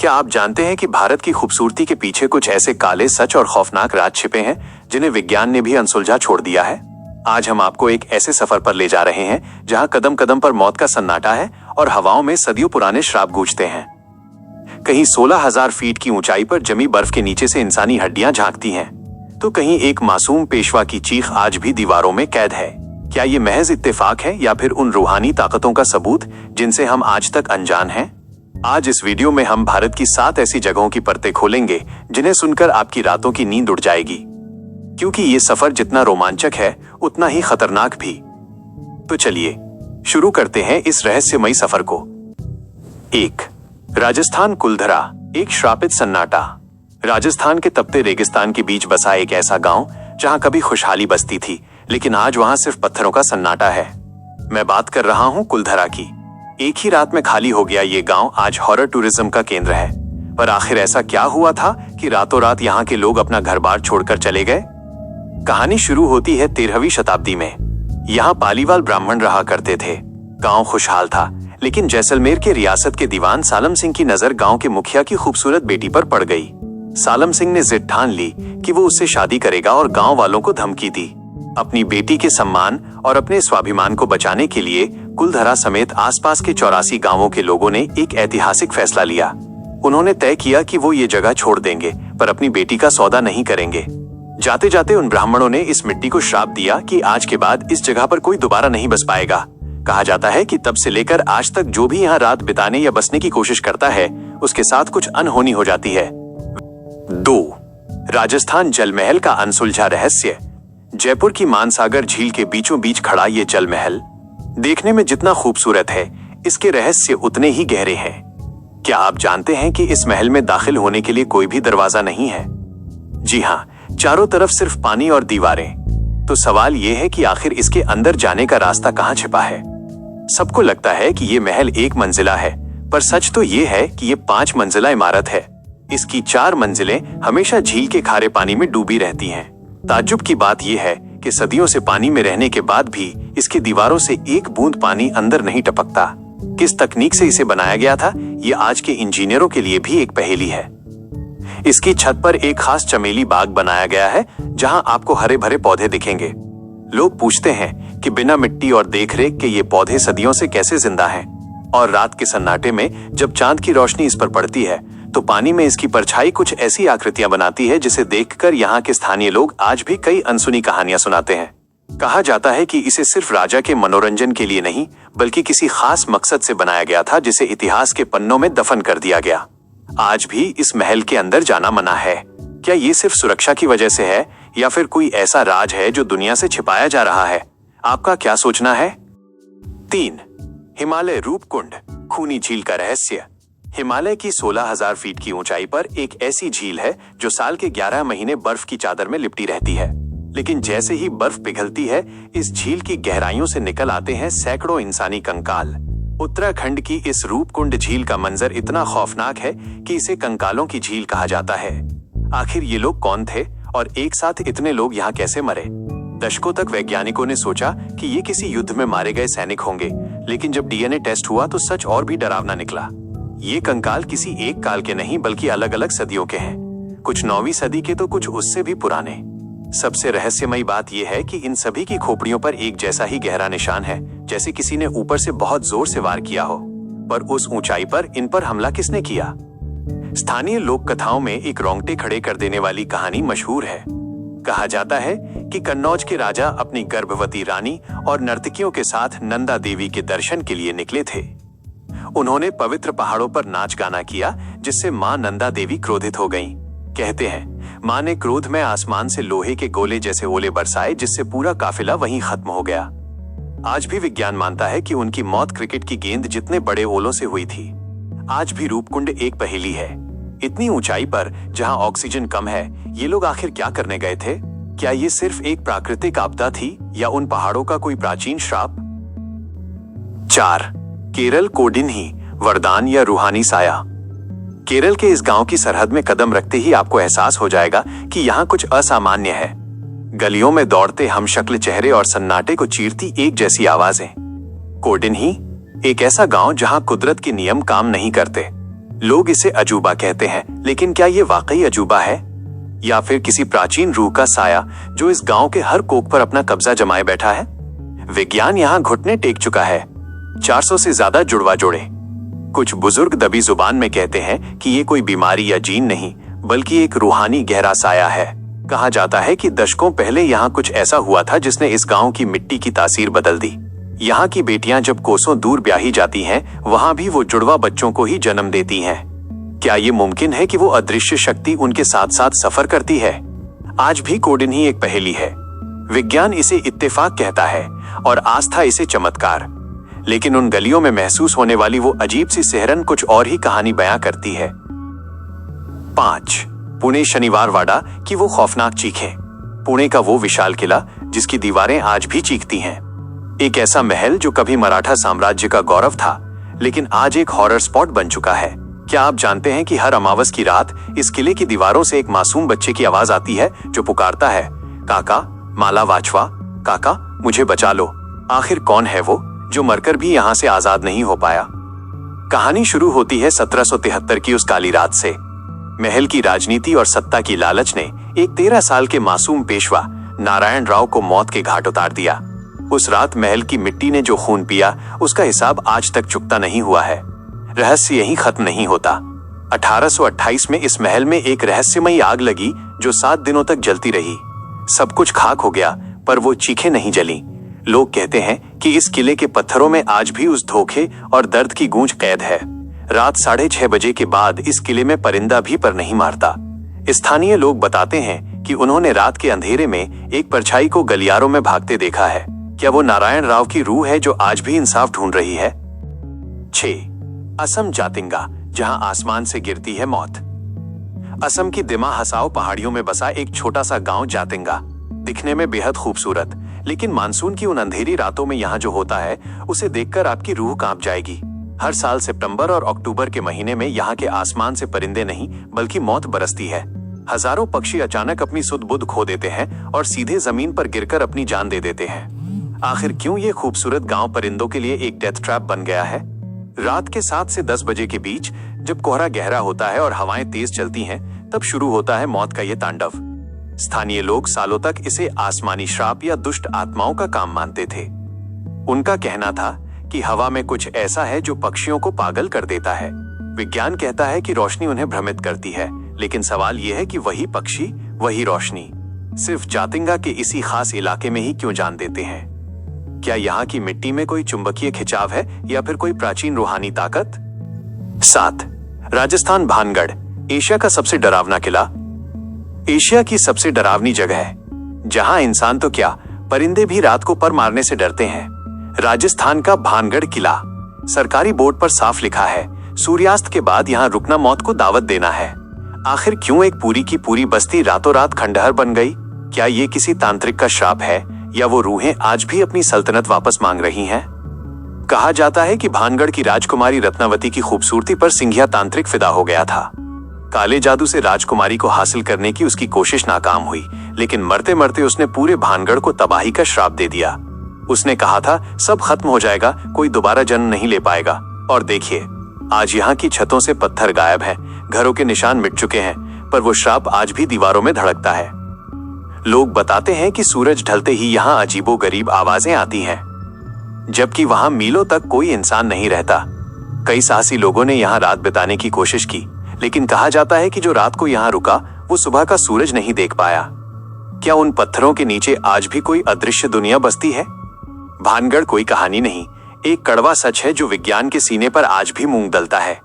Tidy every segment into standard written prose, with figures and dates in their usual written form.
क्या आप जानते हैं कि भारत की खूबसूरती के पीछे कुछ ऐसे काले सच और खौफनाक राज छिपे हैं जिन्हें विज्ञान ने भी अनसुलझा छोड़ दिया है। आज हम आपको एक ऐसे सफर पर ले जा रहे हैं जहां कदम कदम पर मौत का सन्नाटा है और हवाओं में सदियों पुराने श्राप गूंजते हैं। कहीं 16,000 फीट की ऊंचाई पर जमी बर्फ के नीचे से इंसानी हड्डियां झांकती हैं, तो कहीं एक मासूम पेशवा की चीख आज भी दीवारों में कैद है। क्या ये महज इत्तेफाक है या फिर उन रूहानी ताकतों का सबूत जिनसे हम आज तक अनजान हैं? आज इस वीडियो में हम भारत की 7 ऐसी जगहों की परतें खोलेंगे जिन्हें सुनकर आपकी रातों की नींद उड़ जाएगी, क्योंकि ये सफर जितना रोमांचक है उतना ही खतरनाक भी। तो चलिए शुरू करते हैं इस रहस्यमयी सफर को। 1. राजस्थान कुलधरा, एक श्रापित सन्नाटा। राजस्थान के तपते रेगिस्तान के बीच बसा एक ऐसा गांव जहां कभी खुशहाली बसती थी, लेकिन आज वहां सिर्फ पत्थरों का सन्नाटा है। मैं बात कर रहा हूं कुलधरा की। एक ही रात में खाली हो गया ये गांव आज हॉरर टूरिज्म का केंद्र है। पर आखिर ऐसा क्या हुआ था कि रातों रात यहाँ के लोग अपना घर बार छोड़कर चले गए? कहानी शुरू होती है 13वीं शताब्दी में। यहाँ पालीवाल ब्राह्मण रहा करते थे। गांव खुशहाल था, लेकिन जैसलमेर के रियासत के दीवान सालम सिंह की नजर गांव के मुखिया की खूबसूरत बेटी पर पड़ गई। सालम सिंह ने जिद ठान ली कि वो उससे शादी करेगा और गांव वालों को धमकी दी। अपनी बेटी के सम्मान और अपने स्वाभिमान को बचाने के लिए कुलधरा समेत आसपास के 84 गांवों के लोगों ने एक ऐतिहासिक फैसला लिया। उन्होंने तय किया कि वो ये जगह छोड़ देंगे, पर अपनी बेटी का सौदा नहीं करेंगे। जाते जाते उन ब्राह्मणों ने इस मिट्टी को श्राप दिया कि आज के बाद इस जगह पर कोई दोबारा नहीं बस पाएगा। कहा जाता है कि तब से लेकर आज तक जो भी यहाँ रात बिताने या बसने की कोशिश करता है, उसके साथ कुछ अनहोनी हो जाती है। 2. राजस्थान जलमहल का अनसुलझा रहस्य। जयपुर की मानसागर झील के बीचों बीच खड़ा ये जल महल देखने में जितना खूबसूरत है, इसके रहस्य उतने ही गहरे हैं। क्या आप जानते हैं कि इस महल में दाखिल होने के लिए कोई भी दरवाजा नहीं है? जी हाँ, चारों तरफ सिर्फ पानी और दीवारें। तो सवाल यह है कि आखिर इसके अंदर जाने का रास्ता कहाँ छिपा है? सबको लगता है कि ये महल 1 मंजिला है, पर सच तो ये है कि ये 5 मंजिला इमारत है। इसकी 4 मंजिलें हमेशा झील के खारे पानी में डूबी रहती हैं। ताज्जुब की बात यह है कि सदियों से पानी में रहने के बाद भी इसकी दीवारों से एक बूंद पानी अंदर नहीं टपकता। किस तकनीक से इसे बनाया गया था, ये आज के इंजीनियरों के लिए भी एक पहेली है। इसकी छत पर एक खास चमेली बाग बनाया गया है, जहां आपको हरे भरे पौधे दिखेंगे। लोग पूछते हैं कि बिना मिट्टी और देखरेख के ये पौधे सदियों से कैसे जिंदा हैं। और रात के सन्नाटे में जब चांद की रोशनी इस पर पड़ती है, तो पानी में इसकी परछाई कुछ ऐसी आकृतियां बनाती है जिसे देखकर यहाँ के स्थानीय लोग आज भी कई अनसुनी कहानियां सुनाते हैं। कहा जाता है कि इसे सिर्फ राजा के मनोरंजन के लिए नहीं, बल्कि किसी खास मकसद से बनाया गया था, जिसे इतिहास के पन्नों में दफन कर दिया गया। आज भी इस महल के अंदर जाना मना है। क्या ये सिर्फ सुरक्षा की वजह से है, या फिर कोई ऐसा राज है जो दुनिया से छिपाया जा रहा है? आपका क्या सोचना है? 3. हिमालय रूपकुंड, खूनी झील का रहस्य। हिमालय की 16,000 फीट की ऊंचाई पर एक ऐसी झील है जो साल के 11 महीने बर्फ की चादर में लिपटी रहती है। लेकिन जैसे ही बर्फ पिघलती है, इस झील की गहराइयों से निकल आते हैं सैकड़ों इंसानी कंकाल। उत्तराखंड की इस रूपकुंड झील का मंजर इतना खौफनाक है कि इसे कंकालों की झील कहा जाता है। आखिर ये लोग कौन थे और एक साथ इतने लोग यहाँ कैसे मरे? दशकों तक वैज्ञानिकों ने सोचा कि ये किसी युद्ध में मारे गए सैनिक होंगे, लेकिन जब डीएनए टेस्ट हुआ तो सच और भी डरावना निकला। ये कंकाल किसी एक काल के नहीं, बल्कि अलग अलग सदियों के हैं। कुछ 9वीं सदी के तो कुछ उससे भी पुराने। सबसे रहस्यमयी बात यह है कि इन सभी की खोपड़ियों पर एक जैसा ही गहरा निशान है, जैसे किसी ने ऊपर से बहुत जोर से वार किया हो। पर उस ऊंचाई पर इन पर हमला किसने किया? स्थानीय लोक कथाओं में एक रोंगटे खड़े कर देने वाली कहानी मशहूर है। कहा जाता है कि कन्नौज के राजा अपनी गर्भवती रानी और नर्तकियों के साथ नंदा देवी के दर्शन के लिए निकले थे। उन्होंने पवित्र पहाड़ों पर नाच गाना किया, जिससे मां नंदा देवी क्रोधित हो गईं। कहते हैं मां ने क्रोध में आसमान से लोहे के गोले जैसे ओले बरसाए, जिससे पूरा काफिला वहीं खत्म हो गया। आज भी विज्ञान मानता है कि उनकी मौत क्रिकेट की गेंद जितने बड़े ओलों से हुई थी। आज भी रूपकुंड एक पहेली है। इतनी ऊंचाई पर जहां ऑक्सीजन कम है, ये लोग आखिर क्या करने गए थे? क्या ये सिर्फ एक प्राकृतिक आपदा थी या उन पहाड़ों का कोई प्राचीन श्राप? 4. केरल कोडिन्ही, वरदान या रूहानी साया। केरल के इस गांव की सरहद में कदम रखते ही आपको एहसास हो जाएगा कि यहाँ कुछ असामान्य है। गलियों में दौड़ते हमशक्ल चेहरे और सन्नाटे को चीरती एक जैसी आवाजें। कोडिन्ही एक ऐसा गांव जहां कुदरत के नियम काम नहीं करते। लोग इसे अजूबा कहते हैं, लेकिन क्या ये वाकई अजूबा है या फिर किसी प्राचीन रूह का साया जो इस गांव के हर कोख पर अपना कब्जा जमाए बैठा है? विज्ञान यहाँ घुटने टेक चुका है। 400 से ज्यादा जुड़वा जोड़े। कुछ बुजुर्ग दबी जुबान में कहते हैं कि ये कोई बीमारी या जीन नहीं, बल्कि एक रूहानी गहरा साया है। कहा जाता है कि दशकों पहले यहाँ कुछ ऐसा हुआ था जिसने इस गांव की मिट्टी की तासीर बदल दी। यहाँ की बेटियां जब कोसों दूर ब्याही जाती हैं, वहां भी वो जुड़वा बच्चों को ही जन्म देती हैं। क्या ये मुमकिन है कि वो अदृश्य शक्ति उनके साथ साथ सफर करती है? आज भी कोड इन्हीं एक पहेली है। विज्ञान इसे इत्तेफाक कहता है और आस्था इसे चमत्कार। लेकिन उन गलियों में महसूस होने वाली वो अजीब सी सिहरन कुछ और ही कहानी बयां करती है। 5. पुणे शनिवार वाड़ा की वो खौफनाक चीखें। पुणे का वो विशाल किला जिसकी दीवारें आज भी चीखती हैं। एक ऐसा महल जो कभी मराठा साम्राज्य का गौरव था, लेकिन आज एक हॉरर स्पॉट बन चुका है। क्या आप जानते हैं कि हर अमावस की रात इस किले की दीवारों से एक मासूम बच्चे की आवाज आती है जो पुकारता है, काका माला वाचवा, काका मुझे बचा लो। आखिर कौन है वो जो मरकर भी यहाँ से आजाद नहीं हो पाया? कहानी शुरू होती है 1773 की उस काली रात से। महल की राजनीति और सत्ता की लालच ने एक 13 साल के मासूम पेशवा नारायण राव को मौत के घाट उतार दिया। उस रात महल की मिट्टी ने जो खून पिया, उसका हिसाब आज तक चुकता नहीं हुआ है। रहस्य यहीं खत्म नहीं होता। 1828 में इस महल में एक रहस्यमयी आग लगी जो 7 दिनों तक जलती रही। सब कुछ खाक हो गया, पर वो चीखें नहीं जली। लोग कहते हैं कि इस किले के पत्थरों में आज भी उस धोखे और दर्द की गूंज कैद है। रात 6:30 बजे के बाद इस किले में परिंदा भी पर नहीं मारता। स्थानीय लोग बताते हैं कि उन्होंने रात के अंधेरे में एक परछाई को गलियारों में भागते देखा है। क्या वो नारायण राव की रूह है जो आज भी इंसाफ ढूंढ रही है? 6. असम जातिंगा, जहां आसमान से गिरती है मौत। असम की दिमा हसाओ पहाड़ियों में बसा एक छोटा सा गांव जातिंगा दिखने में बेहद खूबसूरत, लेकिन मानसून की उन अंधेरी रातों में यहाँ जो होता है उसे देखकर आपकी रूह कांप जाएगी। हर साल सितंबर और अक्टूबर के महीने में यहाँ के आसमान से परिंदे नहीं बल्कि मौत बरसती है। हजारों पक्षी अचानक अपनी सुध बुध खो देते हैं और सीधे जमीन पर गिरकर अपनी जान दे देते हैं। आखिर क्यों ये खूबसूरत गांव परिंदों के लिए एक डेथ ट्रैप बन गया है? रात के 7 से 10 बजे के बीच जब कोहरा गहरा होता है और हवाएं तेज चलती हैं, तब शुरू होता है मौत का ये तांडव। स्थानीय लोग सालों तक इसे आसमानी श्राप या दुष्ट आत्माओं का काम मानते थे। उनका कहना था कि हवा में कुछ ऐसा है जो पक्षियों को पागल कर देता है। विज्ञान कहता है कि रोशनी उन्हें भ्रमित करती है, लेकिन सवाल यह है कि वही पक्षी, वही रोशनी सिर्फ जातिंगा के इसी खास इलाके में ही क्यों जान देते हैं? क्या यहाँ की मिट्टी में कोई चुंबकीय खिंचाव है या फिर कोई प्राचीन रूहानी ताकत? 7. राजस्थान भानगढ़, एशिया का सबसे डरावना किला। एशिया की सबसे डरावनी जगह है जहां इंसान तो क्या, परिंदे भी रात को पर मारने से डरते हैं। राजस्थान का भानगढ़ किला। सरकारी बोर्ड पर साफ लिखा है, सूर्यास्त के बाद यहाँ रुकना मौत को दावत देना है। आखिर क्यों एक पूरी की पूरी बस्ती रातों रात खंडहर बन गई? क्या ये किसी तांत्रिक का श्राप है या वो रूहें आज भी अपनी सल्तनत वापस मांग रही हैं? कहा जाता है कि भानगढ़ की राजकुमारी रत्नावती की खूबसूरती पर सिंघिया तांत्रिक फिदा हो गया था। काले जादू से राजकुमारी को हासिल करने की उसकी कोशिश नाकाम हुई, लेकिन मरते मरते उसने पूरे भानगढ़ को तबाही का श्राप दे दिया। उसने कहा था सब खत्म हो जाएगा, कोई दोबारा जन्म नहीं ले पाएगा। और देखिए, आज यहाँ की छतों से पत्थर गायब हैं, घरों के निशान मिट चुके हैं, पर वो श्राप आज भी दीवारों में धड़कता है। लोग बताते हैं कि सूरज ढलते ही यहाँ अजीबोगरीब आवाजें आती हैं, जबकि वहां मीलों तक कोई इंसान नहीं रहता। कई साहसी लोगों ने यहाँ रात बिताने की कोशिश की, लेकिन कहा जाता है कि जो रात को यहाँ रुका वो सुबह का सूरज नहीं देख पाया। क्या उन पत्थरों के नीचे आज भी कोई अदृश्य दुनिया बसती है? भानगढ़ कोई कहानी नहीं, एक कड़वा सच है जो विज्ञान के सीने पर आज भी मूंग दलता है।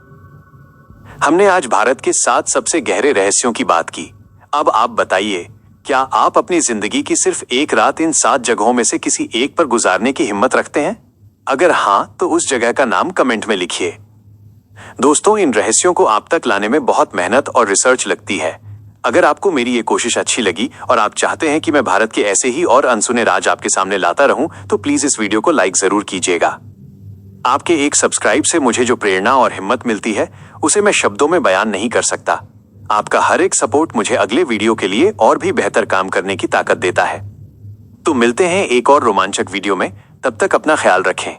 हमने आज भारत के 7 सबसे गहरे रहस्यों की बात की। अब आप बताइए, क्या आप अपनी जिंदगी की सिर्फ एक रात इन 7 जगहों में से किसी एक पर गुजारने की हिम्मत रखते हैं? अगर हां, तो उस जगह का नाम कमेंट में लिखिए। दोस्तों, इन रहस्यों को आप तक लाने में बहुत मेहनत और रिसर्च लगती है। अगर आपको मेरी ये कोशिश अच्छी लगी और आप चाहते हैं कि मैं भारत के ऐसे ही और अनसुने राज आपके सामने लाता रहूं, तो प्लीज इस वीडियो को लाइक जरूर कीजिएगा। आपके एक सब्सक्राइब से मुझे जो प्रेरणा और हिम्मत मिलती है, उसे मैं शब्दों में बयान नहीं कर सकता। आपका हर एक सपोर्ट मुझे अगले वीडियो के लिए और भी बेहतर काम करने की ताकत देता है। तो मिलते हैं एक और रोमांचक वीडियो में, तब तक अपना ख्याल रखें।